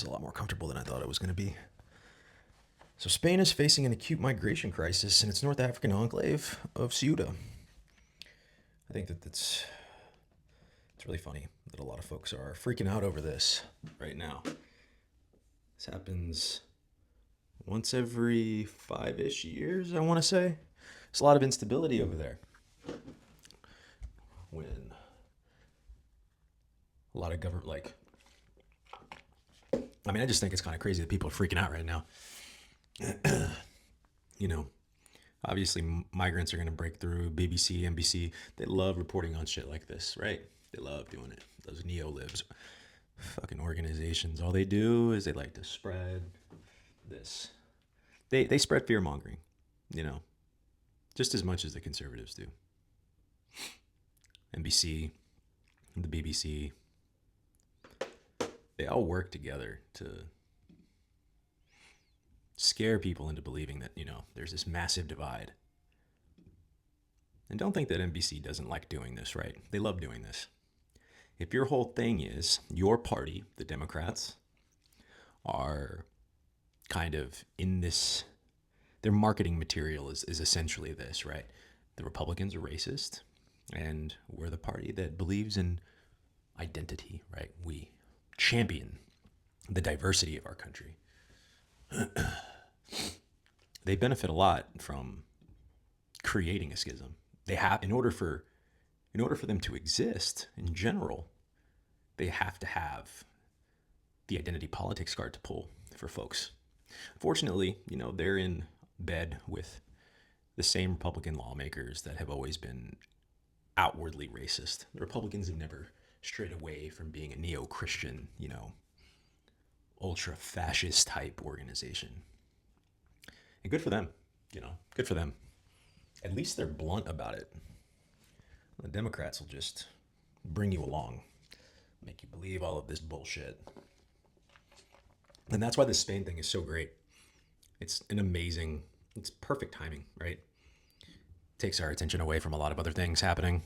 is a lot more comfortable than I thought it was going to be. So Spain is facing an acute migration crisis in its North African enclave of Ceuta. I think that it's really funny that a lot of folks are freaking out over this right now. This happens once every 5-ish years, I want to say. There's a lot of instability over there. When a lot of government, I just think it's kind of crazy that people are freaking out right now. you know, Obviously, migrants are going to break through. BBC, NBC, they love reporting on shit like this, right? They love doing it. Those neo-libs, fucking organizations, all they do is they like to spread this. They spread fear-mongering, you know, just as much as the conservatives do. NBC, the BBC, they all work together to scare people into believing that, there's this massive divide. And don't think that NBC doesn't like doing this, right? They love doing this. If your whole thing is your party, the Democrats, are kind of in this, their marketing material is essentially this, right? The Republicans are racist, and we're the party that believes in identity, right? We champion the diversity of our country. They benefit a lot from creating a schism. They have, in order for them to exist in general, they have to have the identity politics card to pull for folks. Fortunately, they're in bed with the same Republican lawmakers that have always been outwardly racist. The Republicans have never strayed away from being a neo-Christian, ultra-fascist type organization. And good for them, good for them. At least they're blunt about it. The Democrats will just bring you along, make you believe all of this bullshit. And that's why the Spain thing is so great. It's perfect timing, right? Takes our attention away from a lot of other things happening.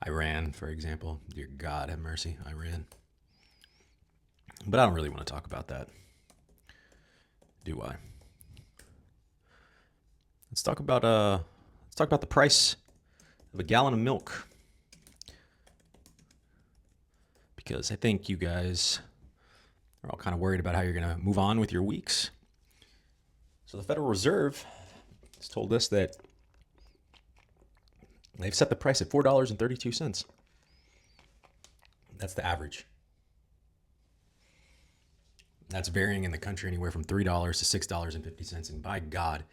Iran, for example. Dear God, have mercy, Iran. But I don't really want to talk about that, do I? Let's talk about the price of a gallon of milk, because I think you guys are all kind of worried about how you're going to move on with your weeks. So the Federal Reserve has told us that they've set the price at $4.32. That's the average. That's varying in the country anywhere from $3 to $6.50. And by God,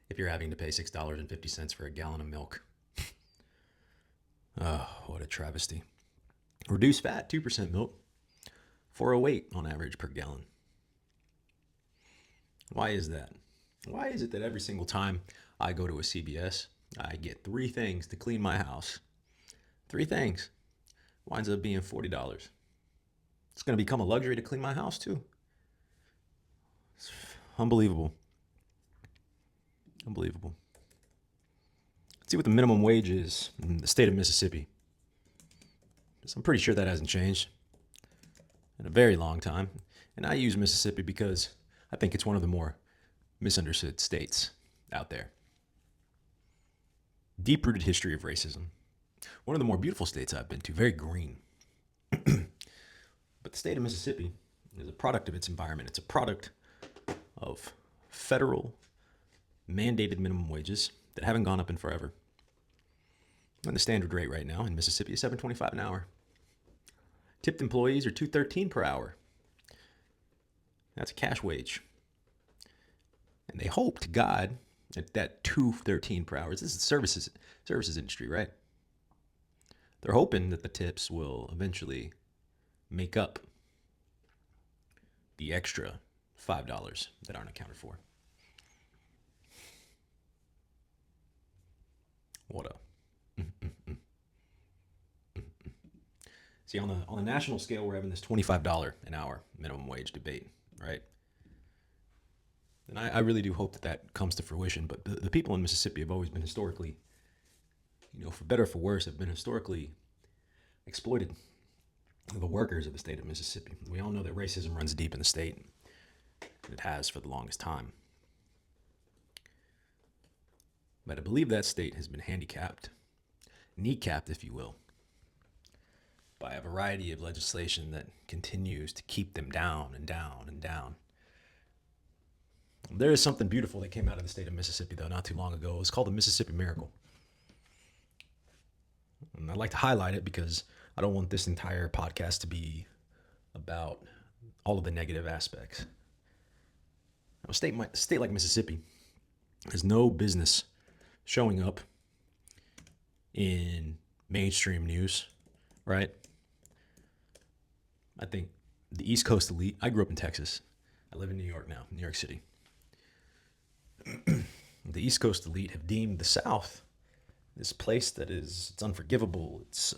if you're having to pay $6.50 for a gallon of milk. Oh, what a travesty. Reduced fat, 2% milk, $4.08 on average per gallon. Why is that? Why is it that every single time I go to a CVS, I get 3 things to clean my house? 3 things. Winds up being $40. It's going to become a luxury to clean my house too. It's unbelievable. Unbelievable. Let's see what the minimum wage is in the state of Mississippi. I'm pretty sure that hasn't changed in a very long time. And I use Mississippi because I think it's one of the more misunderstood states out there. Deep-rooted history of racism. One of the more beautiful states I've been to, very green. But the state of Mississippi is a product of its environment. It's a product of federal mandated minimum wages that haven't gone up in forever. And the standard rate right now in Mississippi is $7.25 an hour. Tipped employees are $2.13 per hour. That's a cash wage. And they hope to God that $2.13 per hour, this is the services industry, right? They're hoping that the tips will eventually make up the extra $5 that aren't accounted for. What up? See, on the national scale, we're having this $25 an hour minimum wage debate, right? And I really do hope that comes to fruition. But the people in Mississippi have always been historically, for better or for worse, have been historically exploited. the workers of the state of Mississippi. We all know that racism runs deep in the state. It has for the longest time. But I believe that state has been handicapped, kneecapped, if you will, by a variety of legislation that continues to keep them down and down and down. There is something beautiful that came out of the state of Mississippi, though, not too long ago. It was called the Mississippi Miracle. And I'd like to highlight it because I don't want this entire podcast to be about all of the negative aspects. Now, a state like Mississippi has no business showing up in mainstream news, right? I think the East Coast elite, I grew up in Texas. I live in New York now, New York City. The East Coast elite have deemed the South this place that it's unforgivable. It's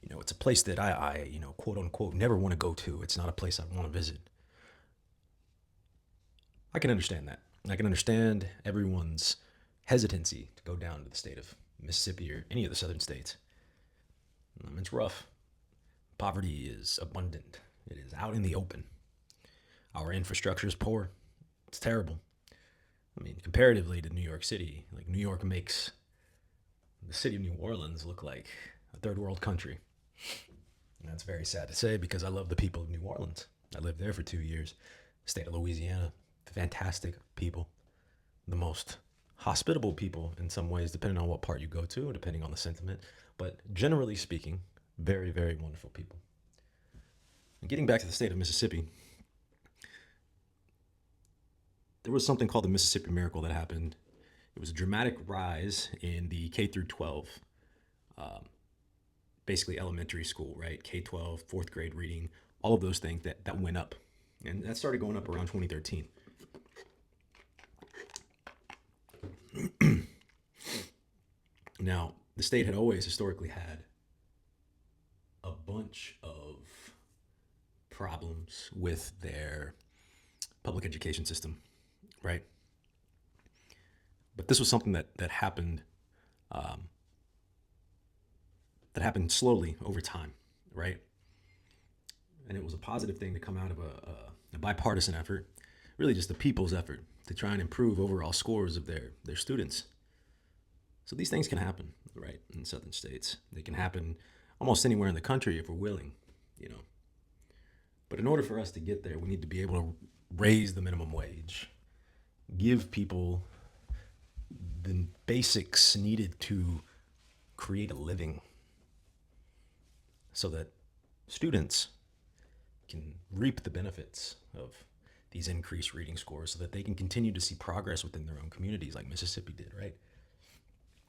it's a place that I quote unquote never want to go to. It's not a place I want to visit. I can understand that. I can understand everyone's hesitancy to go down to the state of Mississippi or any of the southern states. It's rough. Poverty is abundant. It is out in the open. Our infrastructure is poor. It's terrible. I mean, comparatively to New York City, like New York makes the city of New Orleans look like a third world country. And that's very sad to say because I love the people of New Orleans. I lived there for 2 years. State of Louisiana, fantastic people. The most hospitable people in some ways, depending on what part you go to, depending on the sentiment. But generally speaking, very, very wonderful people. And getting back to the state of Mississippi, there was something called the Mississippi Miracle that happened. It was a dramatic rise in the K through 12, basically elementary school, right? K-12, fourth grade reading, all of those things that went up. And that started going up around 2013. Now, the state had always historically had a bunch of problems with their public education system, right? But this was something that happened that happened slowly over time, right? And it was a positive thing to come out of a bipartisan effort, really just the people's effort to try and improve overall scores of their students. So these things can happen, right, in southern states. They can happen almost anywhere in the country if we're willing, But in order for us to get there, we need to be able to raise the minimum wage, give people the basics needed to create a living so that students can reap the benefits of these increased reading scores so that they can continue to see progress within their own communities like Mississippi did, right?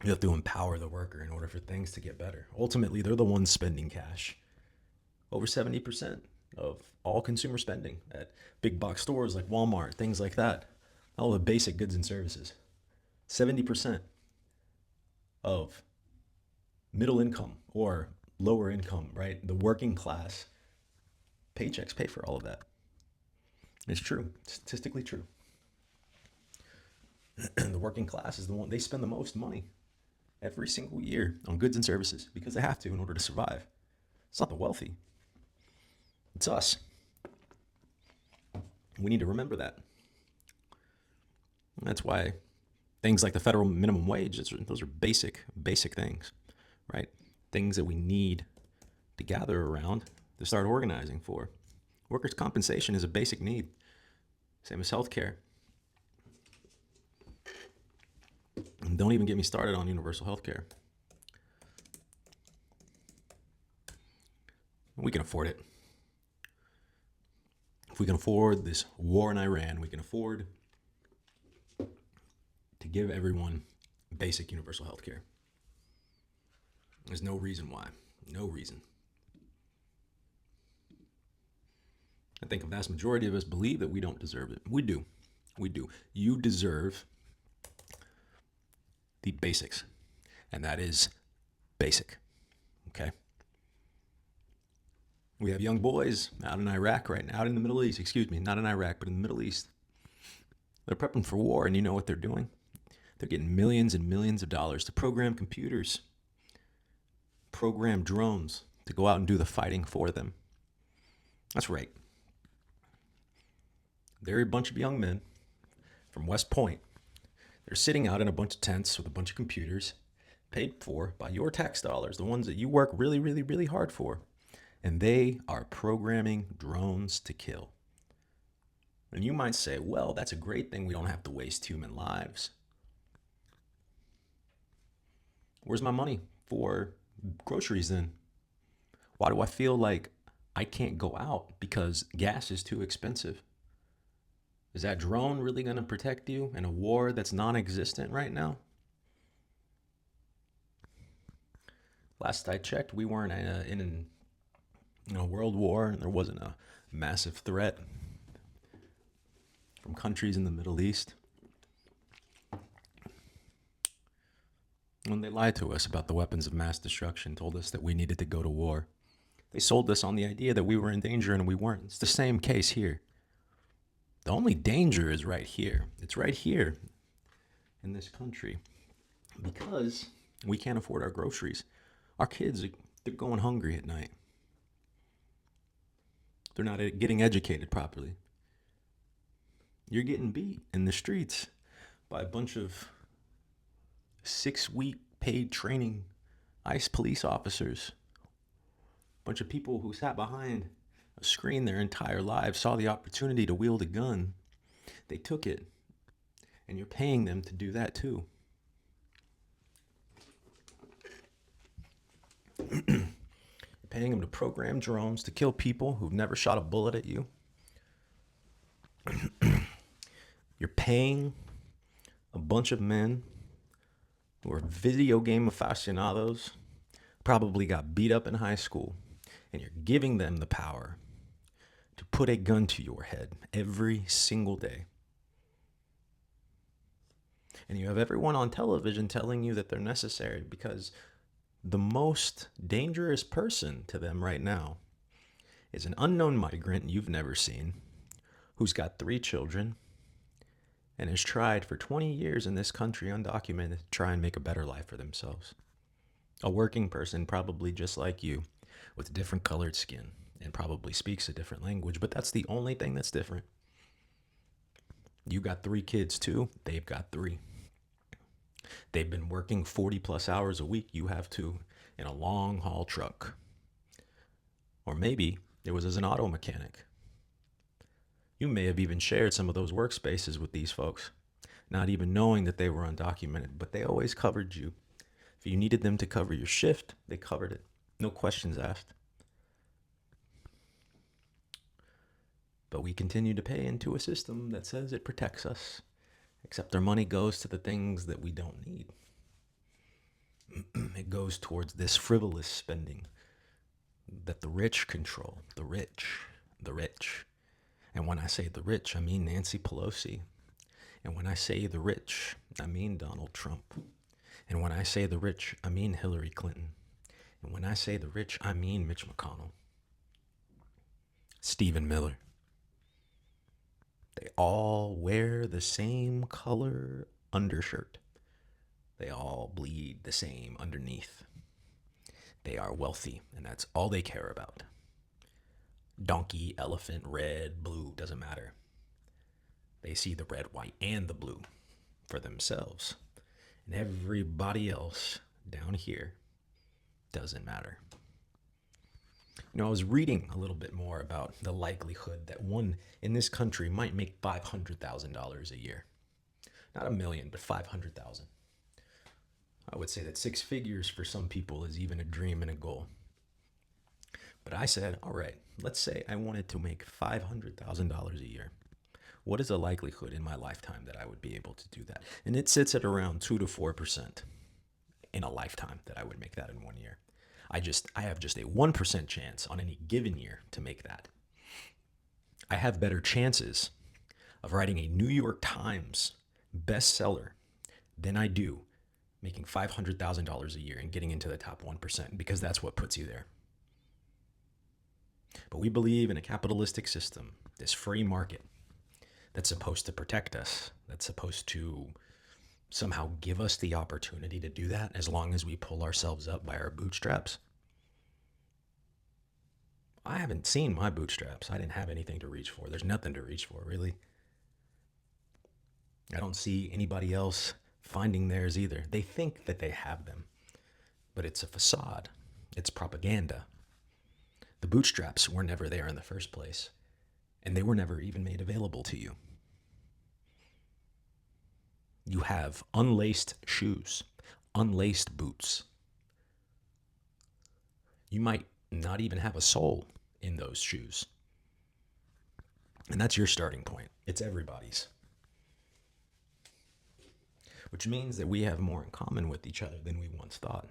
You have to empower the worker in order for things to get better. Ultimately, they're the ones spending cash. Over 70% of all consumer spending at big box stores like Walmart, things like that, all the basic goods and services. 70% of middle income or lower income, right? The working class paychecks pay for all of that. It's true, statistically true. The working class is the one, they spend the most money every single year on goods and services because they have to in order to survive. It's not the wealthy. It's us. We need to remember that. And that's why things like the federal minimum wage, those are basic things, right? Things that we need to gather around to start organizing for. Workers' compensation is a basic need, same as healthcare. And don't even get me started on universal healthcare. We can afford it. If we can afford this war in Iran, we can afford to give everyone basic universal health care. There's no reason why. No reason. I think a vast majority of us believe that we don't deserve it. We do. We do. You deserve the basics. And that is basic. Okay? We have young boys out in Iraq right now, out in the Middle East, not in Iraq, but in the Middle East. They're prepping for war, and you know what they're doing? They're getting millions and millions of dollars to program computers, program drones, to go out and do the fighting for them. That's right. They're a bunch of young men from West Point. They're sitting out in a bunch of tents with a bunch of computers paid for by your tax dollars, the ones that you work really, really, really hard for. And they are programming drones to kill. And you might say, well, that's a great thing. We don't have to waste human lives. Where's my money for groceries then? Why do I feel like I can't go out because gas is too expensive? Is that drone really going to protect you in a war that's non-existent right now? Last I checked, we weren't in a world war, and there wasn't a massive threat from countries in the Middle East. When they lied to us about the weapons of mass destruction, told us that we needed to go to war, they sold us on the idea that we were in danger and we weren't. It's the same case here. The only danger is right here. It's right here in this country because we can't afford our groceries. Our kids, they're going hungry at night. They're not getting educated properly. You're getting beat in the streets by a bunch of 6-week paid training ICE police officers. A bunch of people who sat behind a screen their entire lives, saw the opportunity to wield a gun. They took it. And you're paying them to do that too. You're paying them to program drones to kill people who've never shot a bullet at you. You're paying a bunch of men who are video game aficionados, probably got beat up in high school, and you're giving them the power to put a gun to your head every single day. And you have everyone on television telling you that they're necessary because the most dangerous person to them right now is an unknown migrant you've never seen who's got 3 children and has tried for 20 years in this country undocumented to try and make a better life for themselves. A working person, probably just like you, with different colored skin and probably speaks a different language, but that's the only thing that's different. You got 3 kids too. They've got 3. They've been working 40 plus hours a week. You have 2 in a long haul truck. Or maybe it was as an auto mechanic. You may have even shared some of those workspaces with these folks, not even knowing that they were undocumented, but they always covered you. If you needed them to cover your shift, they covered it. No questions asked. But we continue to pay into a system that says it protects us, except our money goes to the things that we don't need. It goes towards this frivolous spending that the rich control. The rich. And when I say the rich, I mean Nancy Pelosi. And when I say the rich, I mean Donald Trump. And when I say the rich, I mean Hillary Clinton. And when I say the rich, I mean Mitch McConnell, Stephen Miller. They all wear the same color undershirt. They all bleed the same underneath. They are wealthy, and that's all they care about. Donkey, elephant, red, blue, doesn't matter. They see the red, white, and the blue for themselves. And everybody else down here doesn't matter. I was reading a little bit more about the likelihood that one in this country might make $500,000 a year. Not $1 million, but $500,000. I would say that 6 figures for some people is even a dream and a goal. But I said, all right, let's say I wanted to make $500,000 a year. What is the likelihood in my lifetime that I would be able to do that? And it sits at around 2 to 4% in a lifetime that I would make that in 1 year. I have just a 1% chance on any given year to make that. I have better chances of writing a New York Times bestseller than I do making $500,000 a year and getting into the top 1%, because that's what puts you there. But we believe in a capitalistic system, this free market that's supposed to protect us, that's supposed to somehow give us the opportunity to do that as long as we pull ourselves up by our bootstraps. I haven't seen my bootstraps. I didn't have anything to reach for. There's nothing to reach for, really. I don't see anybody else finding theirs either. They think that they have them, but it's a facade, it's propaganda. The bootstraps were never there in the first place, and they were never even made available to you. You have unlaced shoes, unlaced boots. You might not even have a sole in those shoes. And that's your starting point. It's everybody's. Which means that we have more in common with each other than we once thought.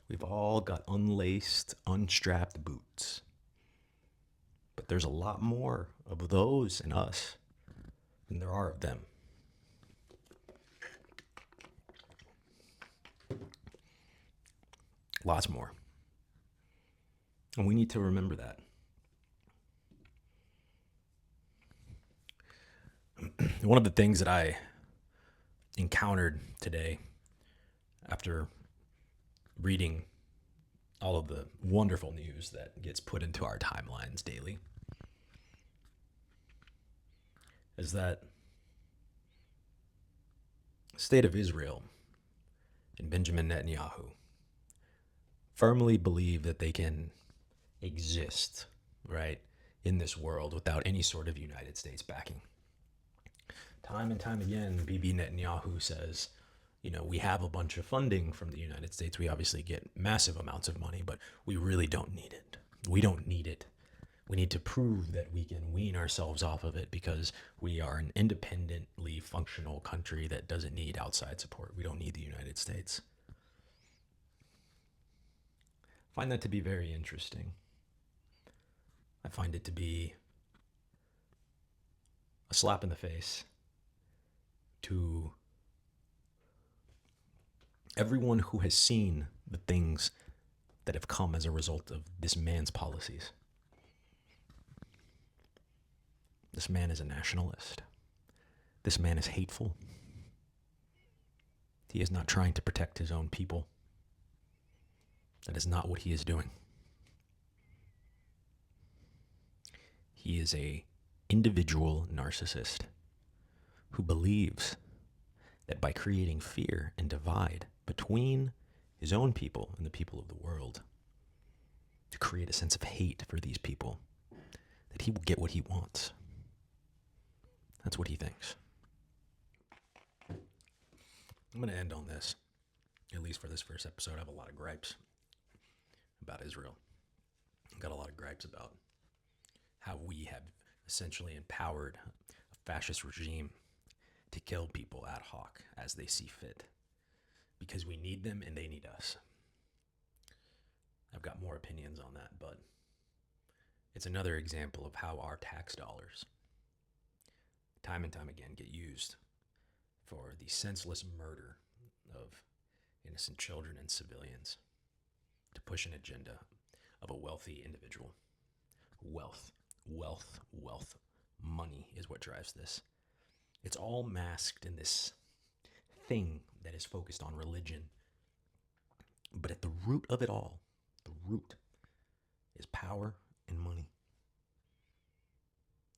We've all got unlaced, unstrapped boots. But there's a lot more of those in us than there are of them. Lots more. And we need to remember that. One of the things that I encountered today after reading all of the wonderful news that gets put into our timelines daily is that the state of Israel and Benjamin Netanyahu firmly believe that they can exist, right, in this world without any sort of United States backing. Time and time again, Bibi Netanyahu says, we have a bunch of funding from the United States. We obviously get massive amounts of money, but we really don't need it. We don't need it. We need to prove that we can wean ourselves off of it because we are an independently functional country that doesn't need outside support. We don't need the United States. I find that to be very interesting. I find it to be a slap in the face to everyone who has seen the things that have come as a result of this man's policies. This man is a nationalist. This man is hateful. He is not trying to protect his own people. That is not what he is doing. He is a individual narcissist who believes that by creating fear and divide between his own people and the people of the world, to create a sense of hate for these people, that he will get what he wants. That's what he thinks. I'm going to end on this, at least for this first episode. I have a lot of gripes about Israel. I've got a lot of gripes about how we have essentially empowered a fascist regime to kill people ad hoc as they see fit because we need them and they need us. I've got more opinions on that, but it's another example of how our tax dollars time and time again get used for the senseless murder of innocent children and civilians to push an agenda of a wealthy individual. Wealth. Money is what drives this. It's all masked in this thing that is focused on religion. But at the root of it all, the root is power and money.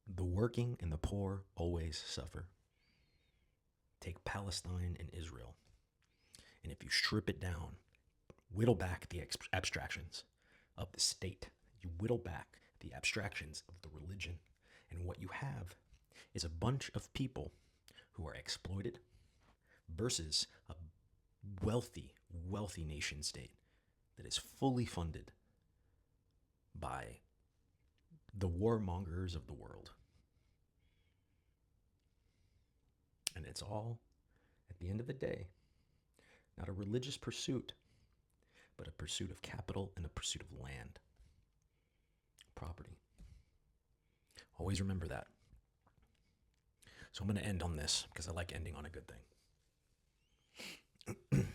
The working and the poor always suffer. Take Palestine and Israel, and if you strip it down, whittle back the abstractions of the state, you whittle back the abstractions of the religion, and what you have is a bunch of people who are exploited versus a wealthy nation state that is fully funded by the warmongers of the world. And it's all, at the end of the day, not a religious pursuit, but a pursuit of capital and a pursuit of land, property. Always remember that. So I'm going to end on this because I like ending on a good thing. When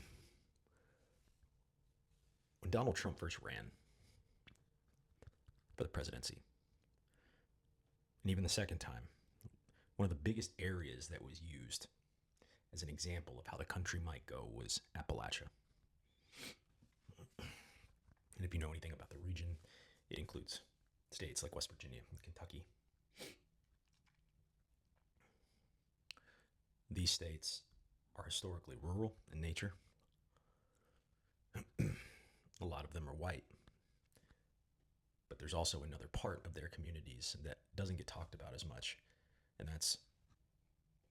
Donald Trump first ran for the presidency, and even the second time, one of the biggest areas that was used as an example of how the country might go was Appalachia. And if you know anything about the region, It includes states like West Virginia and Kentucky. These states are historically rural in nature. A lot of them are white, but there's also another part of their communities that doesn't get talked about as much, and that's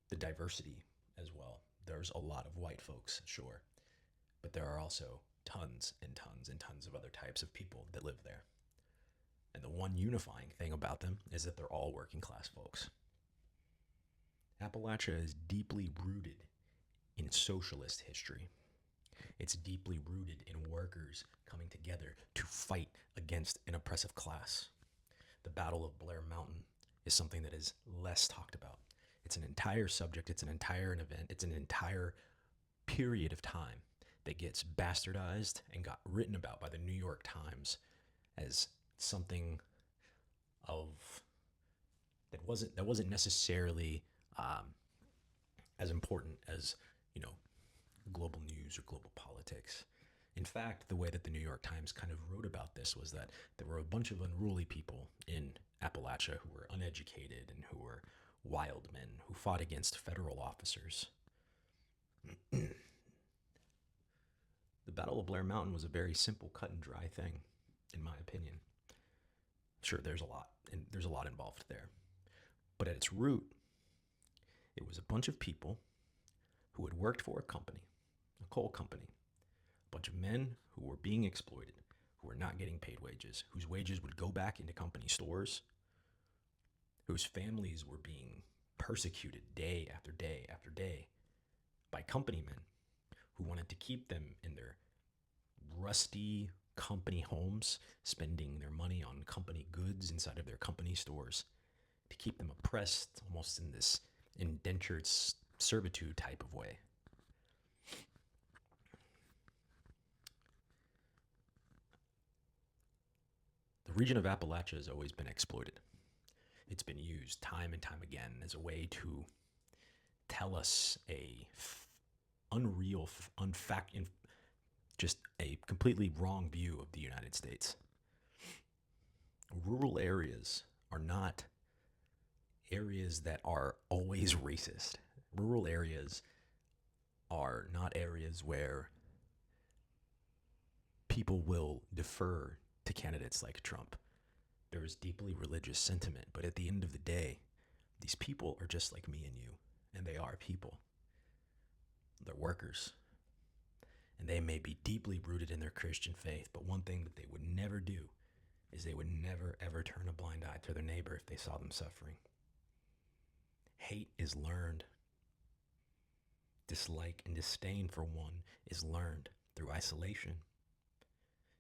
the diversity as well. There's a lot of white folks, sure, but there are also tons and tons and tons of other types of people that live there. And the one unifying thing about them is that they're all working class folks. Appalachia is deeply rooted in socialist history. It's deeply rooted in workers coming together to fight against an oppressive class. The Battle of Blair Mountain is something that is less talked about. It's an entire subject, it's an entire event, it's an entire period of time that gets bastardized and got written about by the New York Times as something of that wasn't necessarily as important as, global news or global politics. In fact, the way that the New York Times kind of wrote about this was that there were a bunch of unruly people in Appalachia who were uneducated and who were wild men who fought against federal officers. The Battle of Blair Mountain was a very simple, cut and dry thing, in my opinion. Sure, there's a lot involved there. But at its root, it was a bunch of people who had worked for a company, a coal company, a bunch of men who were being exploited, who were not getting paid wages, whose wages would go back into company stores, whose families were being persecuted day after day after day by company men who wanted to keep them in their rusty company homes, spending their money on company goods inside of their company stores to keep them oppressed, almost in this indentured servitude type of way. The region of Appalachia has always been exploited. It's been used time and time again as a way to tell us a unreal, just a completely wrong view of the United States. Rural areas are not areas that are always racist. Rural areas are not areas where people will defer to candidates like Trump. There is deeply religious sentiment, but at the end of the day, these people are just like me and you, and they are people. They're workers. And they may be deeply rooted in their Christian faith, but one thing that they would never do is they would never, ever turn a blind eye to their neighbor if they saw them suffering. Hate is learned. Dislike and disdain for one is learned through isolation.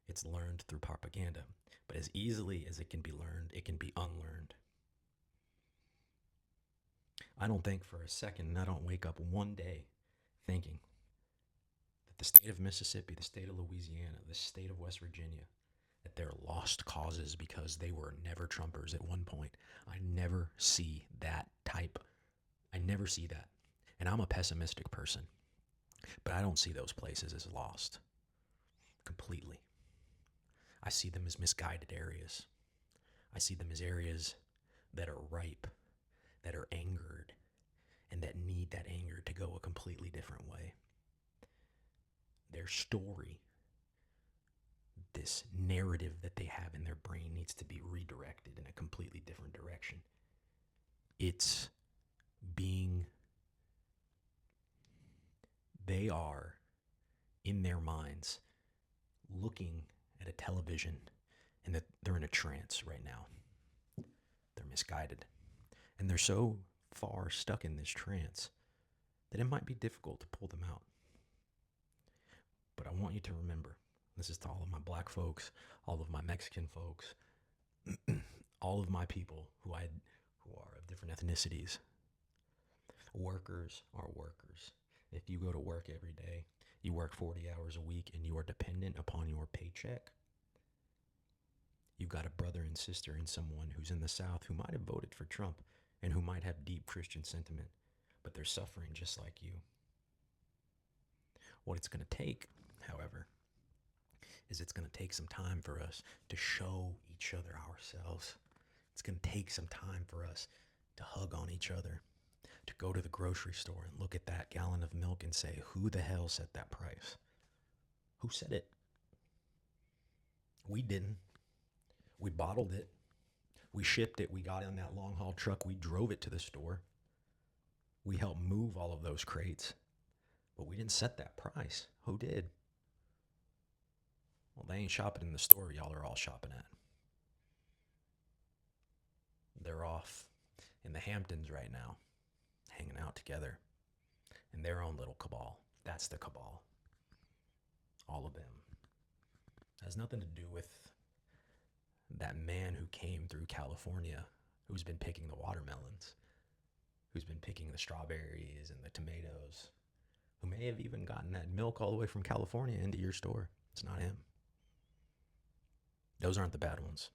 It's learned through propaganda. But as easily as it can be learned, it can be unlearned. I don't think for a second, and I don't wake up one day thinking that the state of Mississippi, the state of Louisiana, the state of West Virginia, that they're lost causes because they were never Trumpers at one point. I never see that type. I never see that. And I'm a pessimistic person, but I don't see those places as lost completely. I see them as misguided areas. I see them as areas that are ripe, that are angered, and that need that anger to go a completely different way. Their story, this narrative that they have in their brain, needs to be redirected in a completely different direction. They are, in their minds, looking at a television and that they're in a trance right now. They're misguided. And they're so far stuck in this trance that it might be difficult to pull them out. But I want you to remember, this is to all of my black folks, all of my Mexican folks, all of my people who are of different ethnicities. Workers are workers. If you go to work every day, you work 40 hours a week, and you are dependent upon your paycheck, you've got a brother and sister and someone who's in the South who might have voted for Trump and who might have deep Christian sentiment, but they're suffering just like you. What it's going to take, however, is it's going to take some time for us to show each other ourselves. It's going to take some time for us to hug on each other, to go to the grocery store and look at that gallon of milk and say, who the hell set that price? Who said it? We didn't. We bottled it. We shipped it. We got in that long haul truck. We drove it to the store. We helped move all of those crates. But we didn't set that price. Who did? Well, they ain't shopping in the store y'all are all shopping at. They're off in the Hamptons right now, hanging out together in their own little cabal. That's the cabal. All of them. It has nothing to do with that man who came through California, who's been picking the watermelons, who's been picking the strawberries and the tomatoes, who may have even gotten that milk all the way from California into your store. It's not him. Those aren't the bad ones.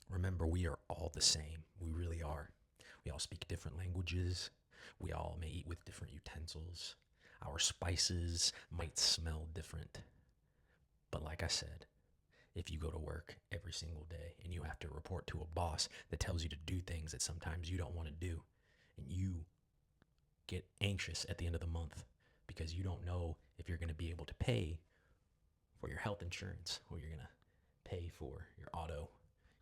Remember, we are all the same. We really are. We all speak different languages. We all may eat with different utensils. Our spices might smell different. But like I said, if you go to work every single day and you have to report to a boss that tells you to do things that sometimes you don't want to do, and you get anxious at the end of the month because you don't know if you're going to be able to pay for your health insurance, or you're going to pay for your auto,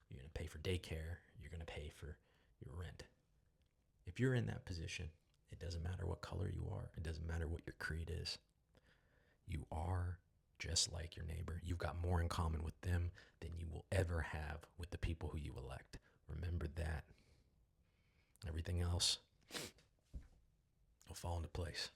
you're going to pay for daycare, you're going to pay for your rent. If you're in that position, it doesn't matter what color you are. It doesn't matter what your creed is. You are just like your neighbor. You've got more in common with them than you will ever have with the people who you elect. Remember that. Everything else will fall into place.